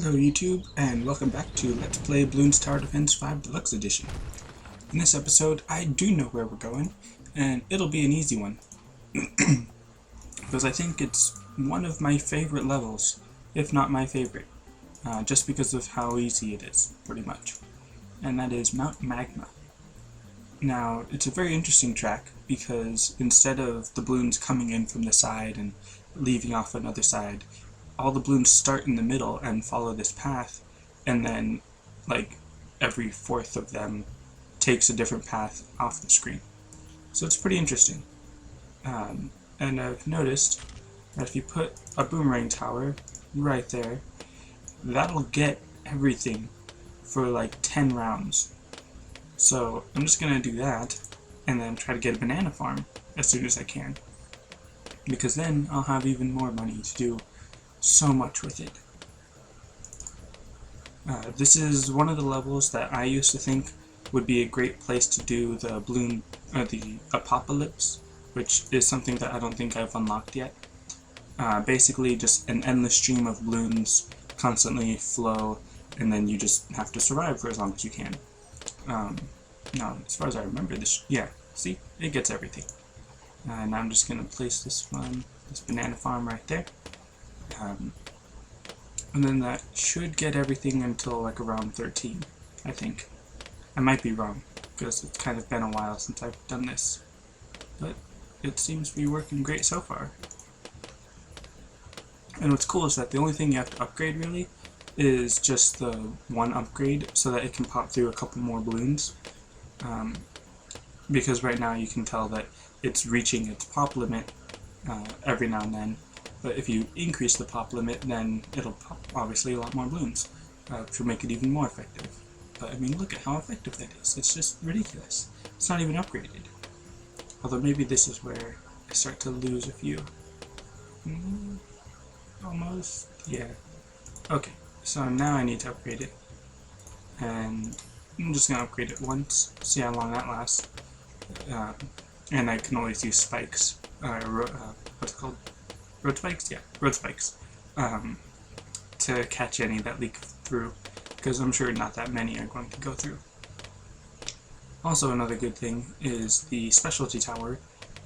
Hello YouTube, and welcome back to Let's Play Bloons Tower Defense 5 Deluxe Edition. In this episode, I do know where we're going, and it'll be an easy one. Because I think it's one of my favorite levels, if not my favorite. Just because of how easy it is, pretty much. And that is Mount Magma. Now, it's a very interesting track, because instead of the balloons coming in from the side and leaving off another side, all the balloons start in the middle and follow this path, and then, like, every fourth of them takes a different path off the screen. So it's pretty interesting. And I've noticed that if you put a boomerang tower right there, that'll get everything for like 10 rounds. So I'm just gonna do that, and then try to get a banana farm as soon as I can, because then I'll have even more money to do so much with it. This is one of the levels that I used to think would be a great place to do the the apocalypse, which is something that I don't think I've unlocked yet. Basically just an endless stream of balloons constantly flow, and then you just have to survive for as long as you can. Now, as far as I remember, yeah, see? It gets everything. And I'm just going to place this banana farm right there. And then that should get everything until like around 13, I think. I might be wrong, because it's kind of been a while since I've done this. But it seems to be working great so far. And what's cool is that the only thing you have to upgrade, really, is just the one upgrade, so that it can pop through a couple more balloons. Because right now you can tell that it's reaching its pop limit every now and then. But if you increase the pop limit, then it'll pop, obviously, a lot more balloons, which will make it even more effective. But I mean, look at how effective that is. It's just ridiculous. It's not even upgraded. Although maybe this is where I start to lose a few. Almost. Yeah. Okay, so now I need to upgrade it. And I'm just going to upgrade it once, see how long that lasts. And I can always use spikes. What's it called? Road spikes? Yeah, road spikes. To catch any that leak through, because I'm sure not that many are going to go through. Also, another good thing is the specialty tower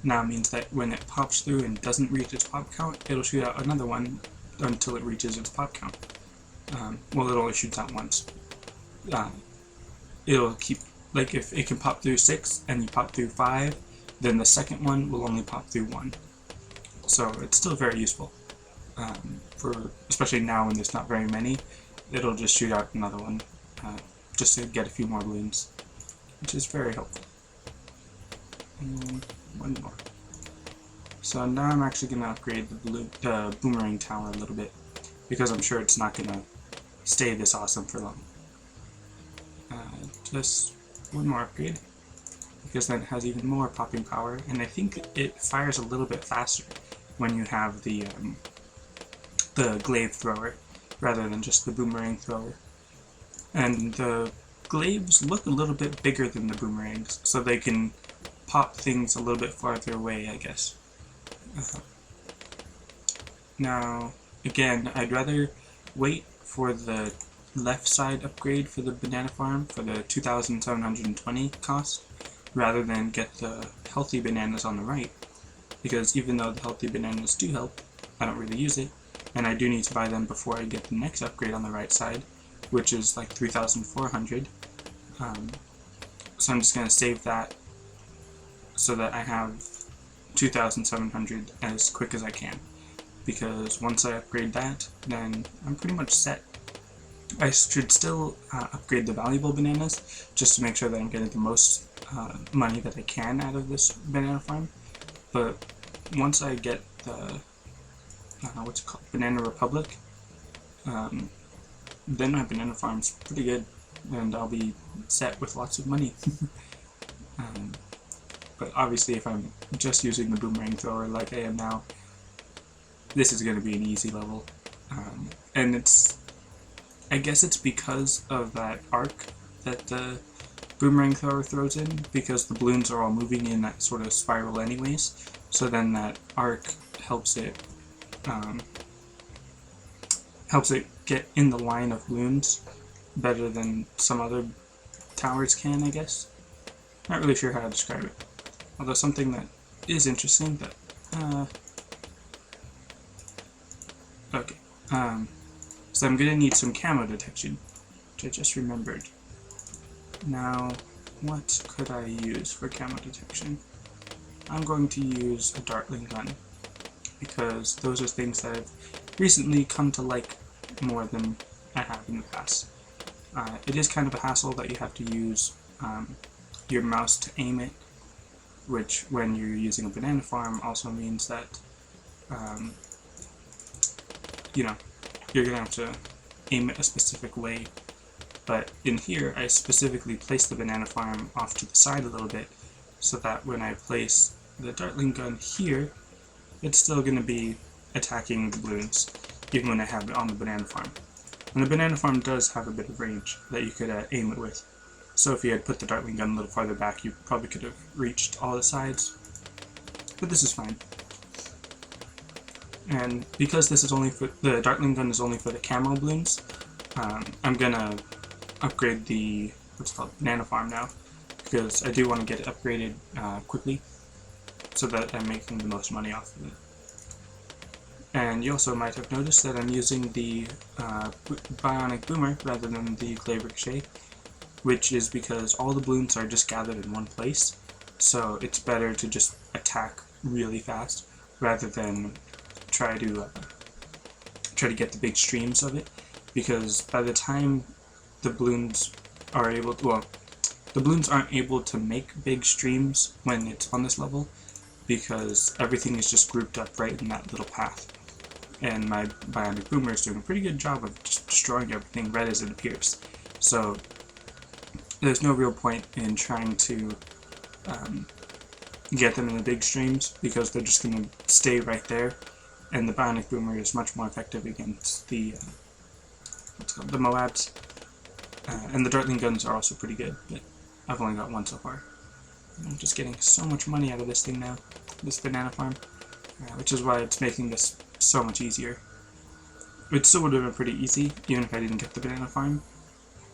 now means that when it pops through and doesn't reach its pop count, it'll shoot out another one until it reaches its pop count. Well, it only shoots out once. It'll keep, like, if it can pop through 6 and you pop through 5, then the second one will only pop through 1. So it's still very useful, especially now when there's not very many. It'll just shoot out another one, just to get a few more balloons, which is very helpful. And one more. So now I'm actually going to upgrade the boomerang tower a little bit, because I'm sure it's not going to stay this awesome for long. Just one more upgrade, because then it has even more popping power, and I think it fires a little bit faster when you have the glaive thrower rather than just the boomerang thrower. And the glaives look a little bit bigger than the boomerangs, so they can pop things a little bit farther away, I guess. Now, again, I'd rather wait for the left side upgrade for the banana farm for the 2,720 cost, rather than get the healthy bananas on the right, because even though the healthy bananas do help, I don't really use it, and I do need to buy them before I get the next upgrade on the right side, which is like 3,400. So I'm just going to save that so that I have 2,700 as quick as I can, because once I upgrade that, then I'm pretty much set. I should still upgrade the valuable bananas, just to make sure that I'm getting the most money that I can out of this banana farm. But once I get the, what's it called, Banana Republic, then my banana farm's pretty good, and I'll be set with lots of money. But obviously, if I'm just using the boomerang thrower like I am now, this is going to be an easy level. And I guess it's because of that arc that the boomerang thrower throws in, because the balloons are all moving in that sort of spiral anyways, so then that arc helps it get in the line of Bloons better than some other towers can, I guess. Not really sure how to describe it. Although something that is interesting that, okay, so I'm gonna need some camo detection, which I just remembered. Now, what could I use for camo detection? I'm going to use a Dartling gun, because those are things that I've recently come to like more than I have in the past. It is kind of a hassle that you have to use your mouse to aim it, which when you're using a banana farm also means that you know, you're gonna have to aim it a specific way. But in here I specifically place the banana farm off to the side a little bit so that when I place the Dartling gun here, it's still gonna be attacking the Bloons even when I have it on the banana farm. And the banana farm does have a bit of range that you could aim it with. So if you had put the Dartling gun a little farther back, you probably could have reached all the sides. But this is fine. And because this is only for the Dartling gun is only for the camo Bloons, I'm gonna upgrade the banana farm now, because I do want to get it upgraded quickly, so that I'm making the most money off of it. And you also might have noticed that I'm using the bionic boomer rather than the clay ricochet, which is because all the Bloons are just gathered in one place, so it's better to just attack really fast rather than try to get the big streams of it, because by the time the Bloons are able to, well, the Bloons aren't able to make big streams when it's on this level, because everything is just grouped up right in that little path. And my bionic boomer is doing a pretty good job of just destroying everything right as it appears. So there's no real point in trying to get them in the big streams, because they're just going to stay right there. And the bionic boomer is much more effective against the Moabs. And the Dartling guns are also pretty good, but I've only got one so far. I'm just getting so much money out of this thing now, this banana farm, which is why it's making this so much easier. It still would have been pretty easy, even if I didn't get the banana farm.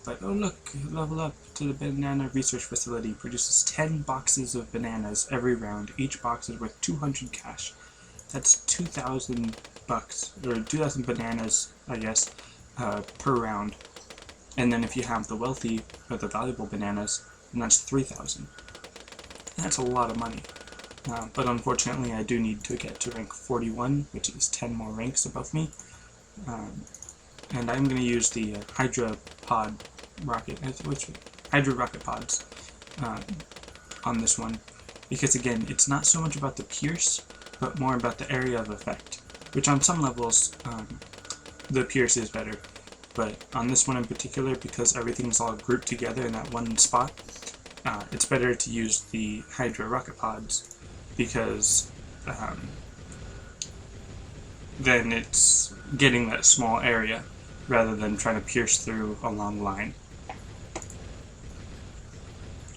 But oh look, level up to the banana research facility, produces 10 boxes of bananas every round. Each box is worth 200 cash. That's 2,000 bucks, or 2,000 bananas, I guess, per round. And then if you have the wealthy, or the valuable bananas, then that's 3,000. That's a lot of money. But unfortunately I do need to get to rank 41, which is 10 more ranks above me. And I'm going to use the Hydra rocket pods on this one, because again, it's not so much about the pierce, but more about the area of effect, which on some levels the pierce is better, but on this one in particular, because everything's all grouped together in that one spot, it's better to use the Hydra rocket pods, because then it's getting that small area rather than trying to pierce through a long line.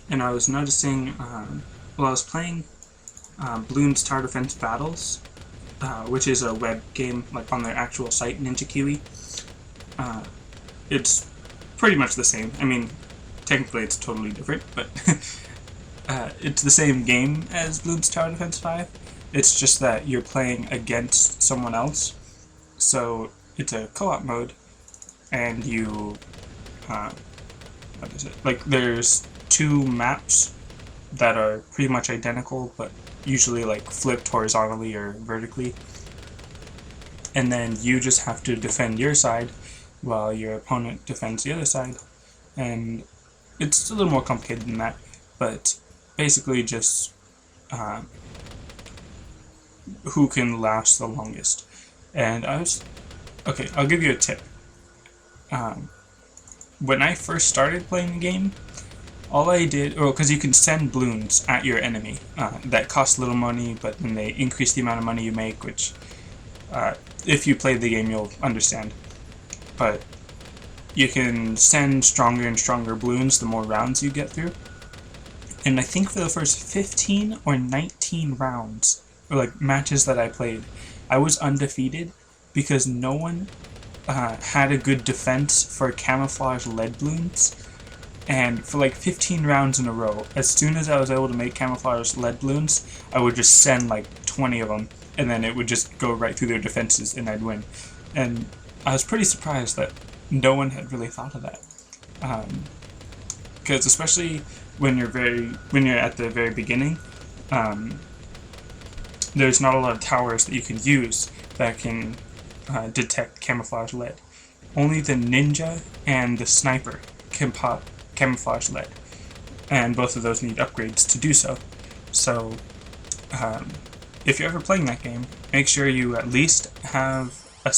And I was noticing, while I was playing Bloons Tower Defense Battles, which is a web game like on their actual site, Ninja Kiwi, it's pretty much the same. I mean, technically it's totally different, but it's the same game as Bloons Tower Defense 5. It's just that you're playing against someone else. So it's a co-op mode, and you, what is it? Like, there's two maps that are pretty much identical, but usually like flipped horizontally or vertically. And then you just have to defend your side while your opponent defends the other side. And it's a little more complicated than that, but basically just who can last the longest. And okay, I'll give you a tip. When I first started playing the game, all I did, because you can send Bloons at your enemy that cost little money, but then they increase the amount of money you make, which if you played the game you'll understand. But you can send stronger and stronger Bloons the more rounds you get through. And I think for the first 15 or 19 rounds, or like matches that I played, I was undefeated because no one had a good defense for camouflage lead balloons, and for like 15 rounds in a row, as soon as I was able to make camouflage lead balloons, I would just send like 20 of them, and then it would just go right through their defenses and I'd win. And I was pretty surprised that no one had really thought of that. Because especially when you're at the very beginning, there's not a lot of towers that you can use that can detect camouflage lead. Only the ninja and the sniper can pop camouflage lead, and both of those need upgrades to do so. So if you're ever playing that game, make sure you at least have a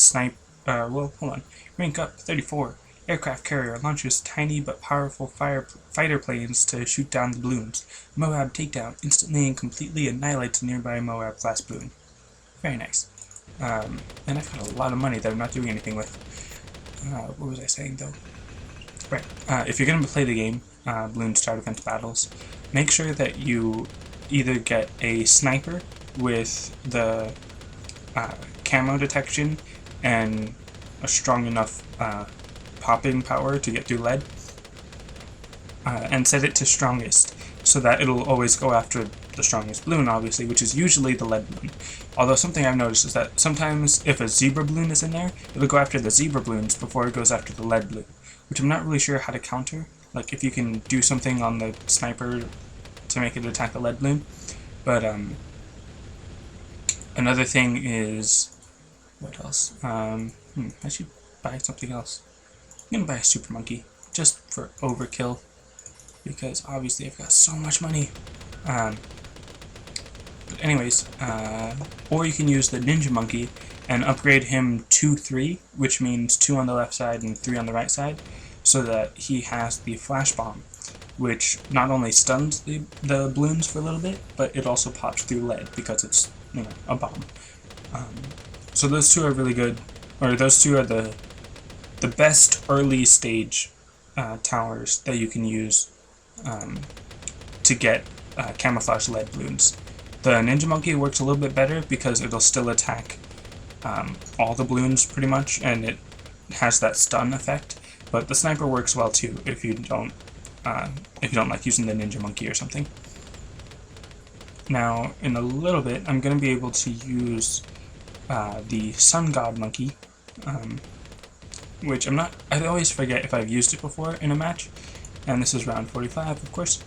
well, hold on. Rank up 34. Aircraft carrier launches tiny but powerful fighter planes to shoot down the balloons. Moab takedown instantly and completely annihilates a nearby Moab class balloon. Very nice. And I've got a lot of money that I'm not doing anything with. What was I saying though? Right. If you're going to play the game, Bloons Tower Defense Battles, make sure that you either get a sniper with the camo detection and a strong enough popping power to get through lead, and set it to strongest so that it'll always go after the strongest balloon, obviously, which is usually the lead balloon. Although something I've noticed is that sometimes if a zebra balloon is in there, it'll go after the zebra balloons before it goes after the lead balloon, which I'm not really sure how to counter. Like if you can do something on the sniper to make it attack the lead balloon. But another thing is, what else? I should buy something else. I'm gonna buy a super monkey just for overkill, because obviously I've got so much money. But anyways, or you can use the ninja monkey and upgrade him to 3, which means 2 on the left side and 3 on the right side, so that he has the flash bomb, which not only stuns the balloons for a little bit, but it also pops through lead because it's, you know, a bomb. So those two are really good, or those two are the best early stage towers that you can use to get camouflage lead balloons. The ninja monkey works a little bit better because it'll still attack all the balloons pretty much, and it has that stun effect. But the sniper works well too if you don't like using the ninja monkey or something. Now, in a little bit, I'm going to be able to use the Sun God monkey, which I always forget if I've used it before in a match, and this is round 45, of course.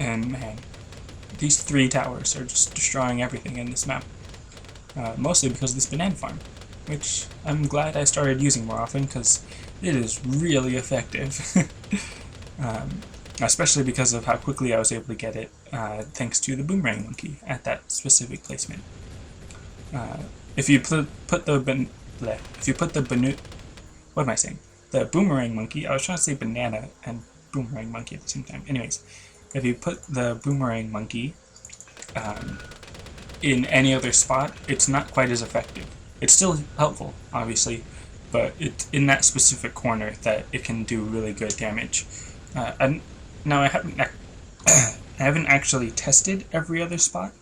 And man, these 3 towers are just destroying everything in this map, mostly because of this banana farm, which I'm glad I started using more often because it is really effective. Especially because of how quickly I was able to get it, thanks to the boomerang monkey at that specific placement. If you put the boomerang monkey, I was trying to say banana and boomerang monkey at the same time. Anyways, if you put the boomerang monkey in any other spot, it's not quite as effective. It's still helpful, obviously, but it's in that specific corner that it can do really good damage. Now I haven't actually tested every other spot,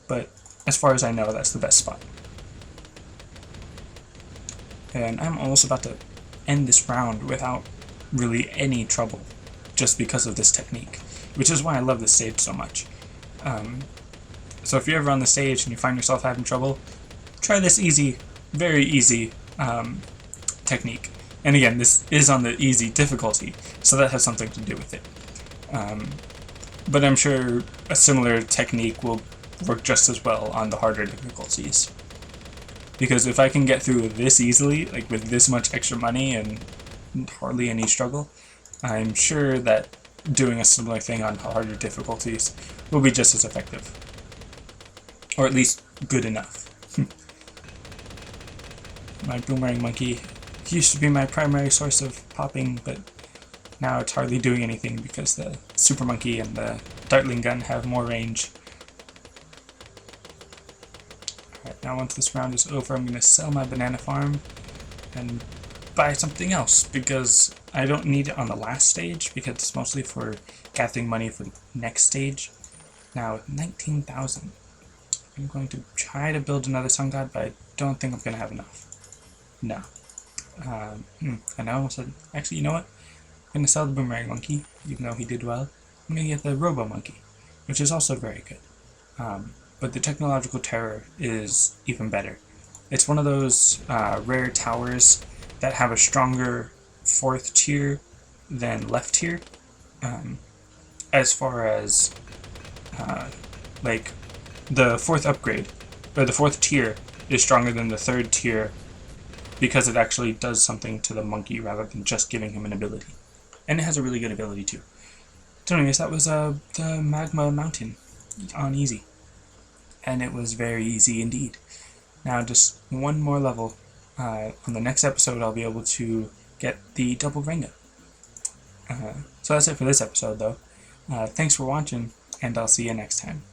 but as far as I know, that's the best spot. And I'm almost about to end this round without really any trouble, just because of this technique, which is why I love this stage so much. So if you're ever on the stage and you find yourself having trouble, try this easy, very easy technique. And again, this is on the easy difficulty, so that has something to do with it. But I'm sure a similar technique will work just as well on the harder difficulties. Because if I can get through this easily, like with this much extra money and hardly any struggle, I'm sure that doing a similar thing on harder difficulties will be just as effective. Or at least good enough. My boomerang monkey used to be my primary source of popping, but now it's hardly doing anything because the super monkey and the dartling gun have more range. Alright, now once this round is over, I'm going to sell my banana farm and buy something else, because I don't need it on the last stage, because it's mostly for gathering money for the next stage. Now, 19,000. I'm going to try to build another sun god, but I don't think I'm going to have enough. No. And I almost said, actually, you know what? I'm going to sell the boomerang monkey, even though he did well. I'm going to get the robo monkey, which is also very good. But the technological terror is even better. It's one of those rare towers that have a stronger fourth tier than left tier. As far as like the fourth upgrade, or the fourth tier is stronger than the third tier because it actually does something to the monkey rather than just giving him an ability. And it has a really good ability too. So anyways, that was the Magma Mountain on easy. And it was very easy indeed. Now just one more level. On the next episode I'll be able to get the double Renga. So that's it for this episode though. Thanks for watching, and I'll see you next time.